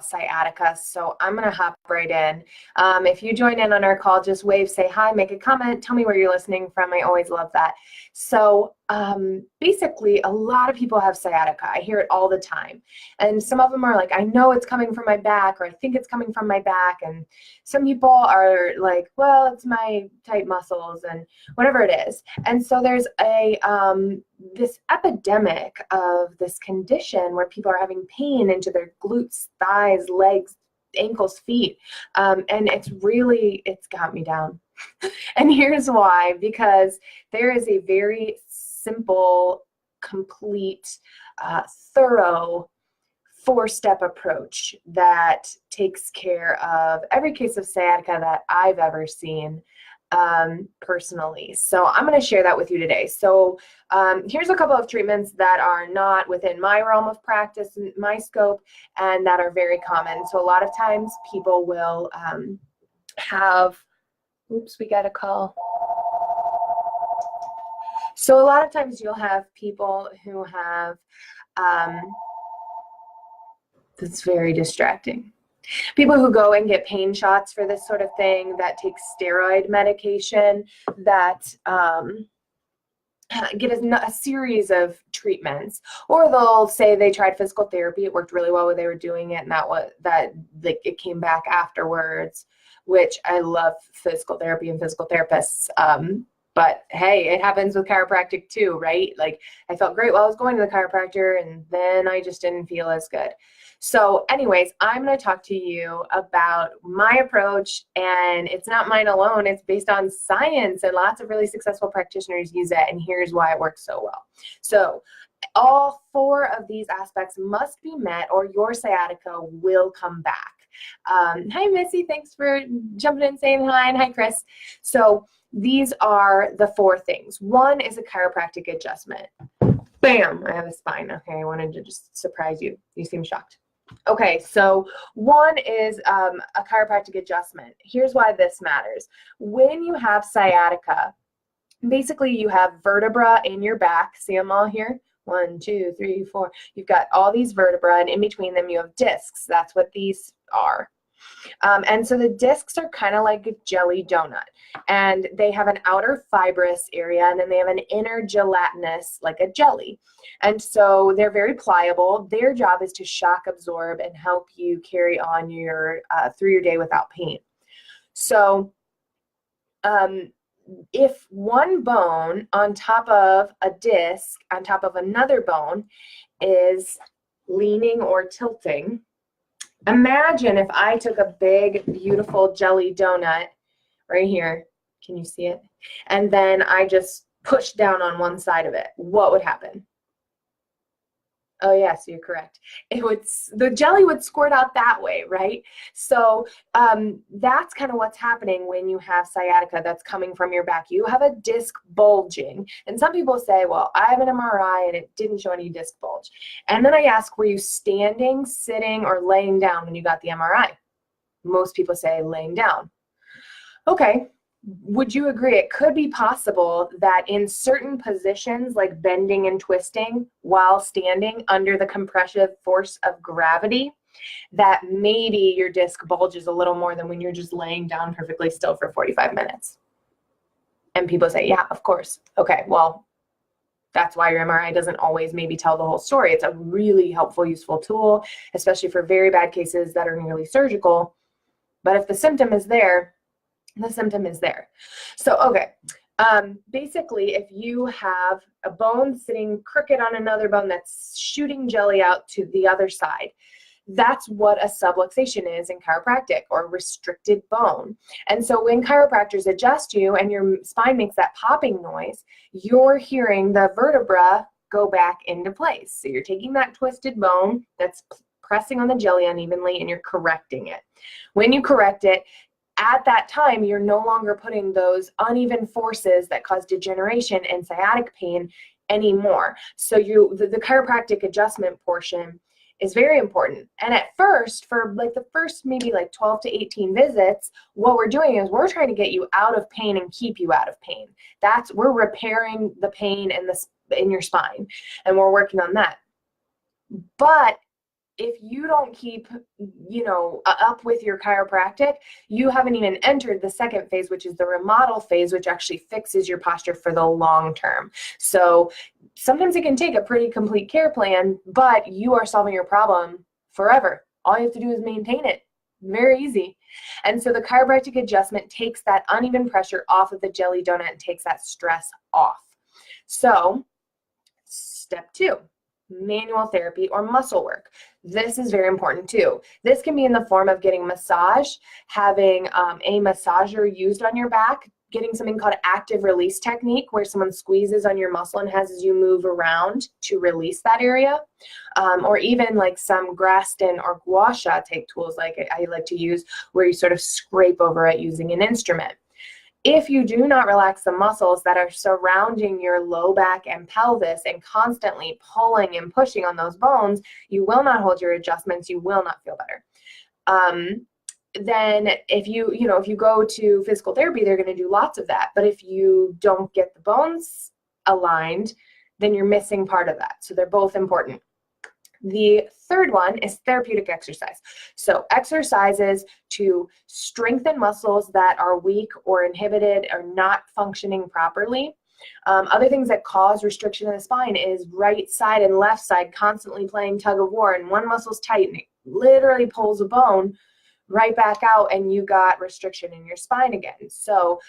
sciatica, so I'm going to hop right in. If you join in on our call, just wave, say hi, make a comment, tell me where you're listening from. I always love that. So basically, a lot of people have sciatica. I hear it all the time. And some of them are like, I know it's coming from my back, or I think it's coming from my back. And some people are like, well, it's my tight muscles and whatever it is. And so there's this epidemic of this condition where people are having pain into their glutes, thighs, legs, ankles, feet. And it's got me down. And here's why, because there is a very simple, complete, thorough 4-step approach that takes care of every case of sciatica that I've ever seen personally. So I'm going to share that with you today. So here's a couple of treatments that are not within my realm of practice, my scope, and that are very common. So a lot of times people will have, oops, we got a call. So a lot of times you'll have people who have, that's very distracting. People who go and get pain shots for this sort of thing, that take steroid medication, that get a series of treatments, or they'll say they tried physical therapy, it worked really well when they were doing it, and it came back afterwards, which I love physical therapy and physical therapists. But hey, it happens with chiropractic too, right? Like, I felt great while I was going to the chiropractor, and then I just didn't feel as good. So anyways, I'm going to talk to you about my approach, and it's not mine alone. It's based on science, and lots of really successful practitioners use it, and here's why it works so well. So all 4 of these aspects must be met, or your sciatica will come back. Hi, Missy. Thanks for jumping in and saying hi, and hi, Chris. So these are the 4 things. 1 is a chiropractic adjustment. Bam, I have a spine. Okay, I wanted to just surprise you. You seem shocked. Okay, so 1 is a chiropractic adjustment. Here's why this matters. When you have sciatica, basically you have vertebra in your back. See them all here? 1, 2, 3, 4. You've got all these vertebrae, and in between them you have discs. That's what these are. And so the discs are kind of like a jelly donut, and they have an outer fibrous area, and then they have an inner gelatinous, like a jelly. And so they're very pliable. Their job is to shock absorb and help you carry on through your day without pain. So if one bone on top of a disc on top of another bone is leaning or tilting, imagine if I took a big, beautiful jelly donut right here. Can you see it? And then I just pushed down on one side of it. What would happen? Oh, yes, you're correct. The jelly would squirt out that way, right? So that's kind of what's happening when you have sciatica that's coming from your back. You have a disc bulging. And some people say, well, I have an MRI and it didn't show any disc bulge. And then I ask, were you standing, sitting, or laying down when you got the MRI? Most people say laying down. Okay. Would you agree it could be possible that in certain positions, like bending and twisting while standing under the compressive force of gravity, that maybe your disc bulges a little more than when you're just laying down perfectly still for 45 minutes? And people say, yeah, of course. Okay, well, that's why your MRI doesn't always maybe tell the whole story. It's a really helpful, useful tool, especially for very bad cases that are nearly surgical. But if the symptom is there, the symptom is there. So, okay, basically, if you have a bone sitting crooked on another bone that's shooting jelly out to the other side, that's what a subluxation is in chiropractic, or restricted bone. And so when chiropractors adjust you and your spine makes that popping noise, you're hearing the vertebra go back into place. So you're taking that twisted bone that's pressing on the jelly unevenly and you're correcting it. When you correct it, at that time, you're no longer putting those uneven forces that cause degeneration and sciatic pain anymore. So the chiropractic adjustment portion is very important. And at first, for like the first maybe like 12 to 18 visits, what we're doing is we're trying to get you out of pain and keep you out of pain. We're repairing the pain in your spine, and we're working on that. But if you don't keep, up with your chiropractic, you haven't even entered the second phase, which is the remodel phase, which actually fixes your posture for the long term. So sometimes it can take a pretty complete care plan, but you are solving your problem forever. All you have to do is maintain it. Very easy. And so the chiropractic adjustment takes that uneven pressure off of the jelly donut and takes that stress off. So step 2, manual therapy or muscle work. This is very important too. This can be in the form of getting massage, having a massager used on your back, getting something called active release technique, where someone squeezes on your muscle and has you move around to release that area, or even like some Graston or gua sha type tools like I like to use, where you sort of scrape over it using an instrument. If you do not relax the muscles that are surrounding your low back and pelvis and constantly pulling and pushing on those bones, you will not hold your adjustments. You will not feel better. Then if you go to physical therapy, they're going to do lots of that. But if you don't get the bones aligned, then you're missing part of that. So they're both important. The third one is therapeutic exercise. So exercises to strengthen muscles that are weak or inhibited or not functioning properly. Other things that cause restriction in the spine is right side and left side constantly playing tug of war, and one muscle's tight and it literally pulls a bone right back out, and you got restriction in your spine again. So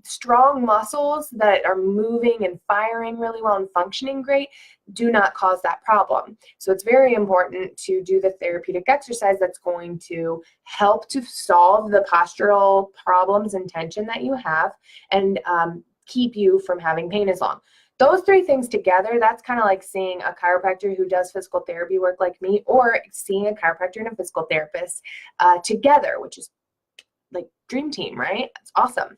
strong muscles that are moving and firing really well and functioning great do not cause that problem. So it's very important to do the therapeutic exercise that's going to help to solve the postural problems and tension that you have, and keep you from having pain as long. Those 3 things together, that's kind of like seeing a chiropractor who does physical therapy work like me, or seeing a chiropractor and a physical therapist together, which is like dream team, right? That's awesome.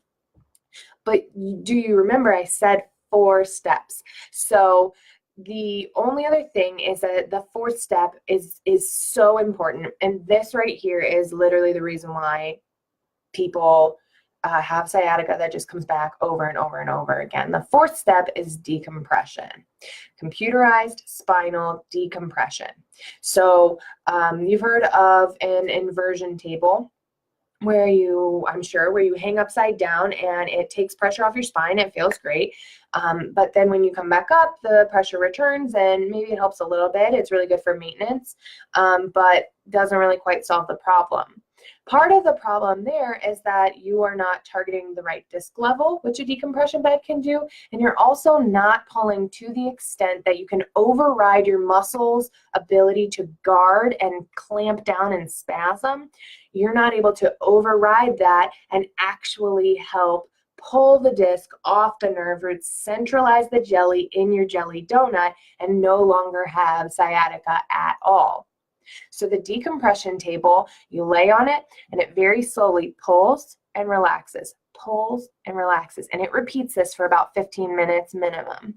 But do you remember I said 4 steps? So the only other thing is that the 4th step is so important. And this right here is literally the reason why people have sciatica that just comes back over and over and over again. The 4th step is decompression, computerized spinal decompression. So you've heard of an inversion table, where you hang upside down and it takes pressure off your spine. It feels great. But then when you come back up, the pressure returns, and maybe it helps a little bit. It's really good for maintenance, but doesn't really quite solve the problem. Part of the problem there is that you are not targeting the right disc level, which a decompression bed can do, and you're also not pulling to the extent that you can override your muscles' ability to guard and clamp down and spasm. You're not able to override that and actually help pull the disc off the nerve roots, centralize the jelly in your jelly donut, and no longer have sciatica at all. So the decompression table, you lay on it and it very slowly pulls and relaxes, and it repeats this for about 15 minutes minimum.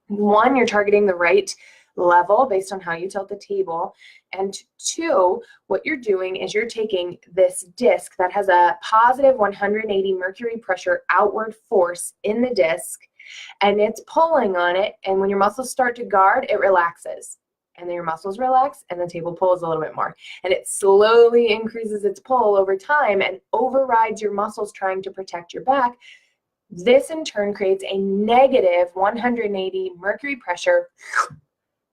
1, you're targeting the right level based on how you tilt the table, and 2, what you're doing is you're taking this disc that has a positive 180 mercury pressure outward force in the disc, and it's pulling on it, and when your muscles start to guard, it relaxes. And then your muscles relax and the table pulls a little bit more. And it slowly increases its pull over time and overrides your muscles trying to protect your back. This in turn creates a negative 180 mercury pressure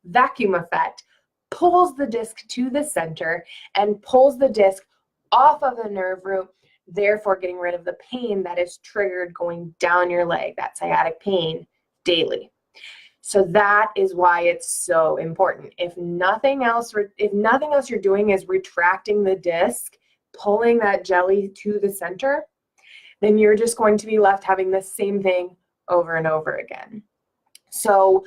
vacuum effect, pulls the disc to the center and pulls the disc off of the nerve root, therefore getting rid of the pain that is triggered going down your leg, that sciatic pain daily. So that is why it's so important. If nothing else you're doing is retracting the disc, pulling that jelly to the center, then you're just going to be left having the same thing over and over again. So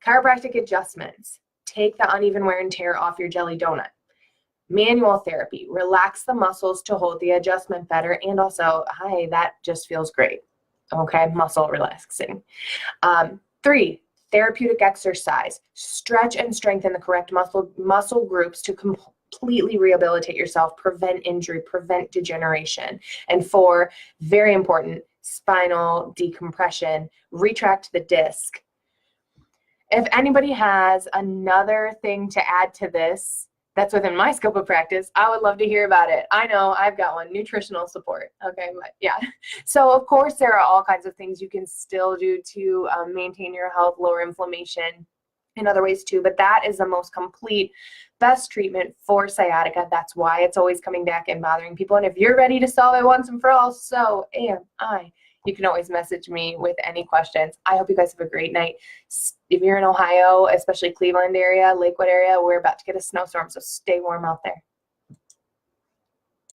chiropractic adjustments, take the uneven wear and tear off your jelly donut. Manual therapy, relax the muscles to hold the adjustment better, and also, hi, that just feels great. Okay, muscle relaxing. 3, therapeutic exercise, stretch and strengthen the correct muscle groups to completely rehabilitate yourself, prevent injury, prevent degeneration. And 4, very important, spinal decompression, retract the disc. If anybody has another thing to add to this that's within my scope of practice, I would love to hear about it. I know I've got one, nutritional support. Okay, but yeah. So of course there are all kinds of things you can still do to maintain your health, lower inflammation, in other ways too, but that is the most complete, best treatment for sciatica. That's why it's always coming back and bothering people. And if you're ready to solve it once and for all, so am I. You can always message me with any questions. I hope you guys have a great night. If you're in Ohio, especially Cleveland area, Lakewood area, we're about to get a snowstorm, so stay warm out there.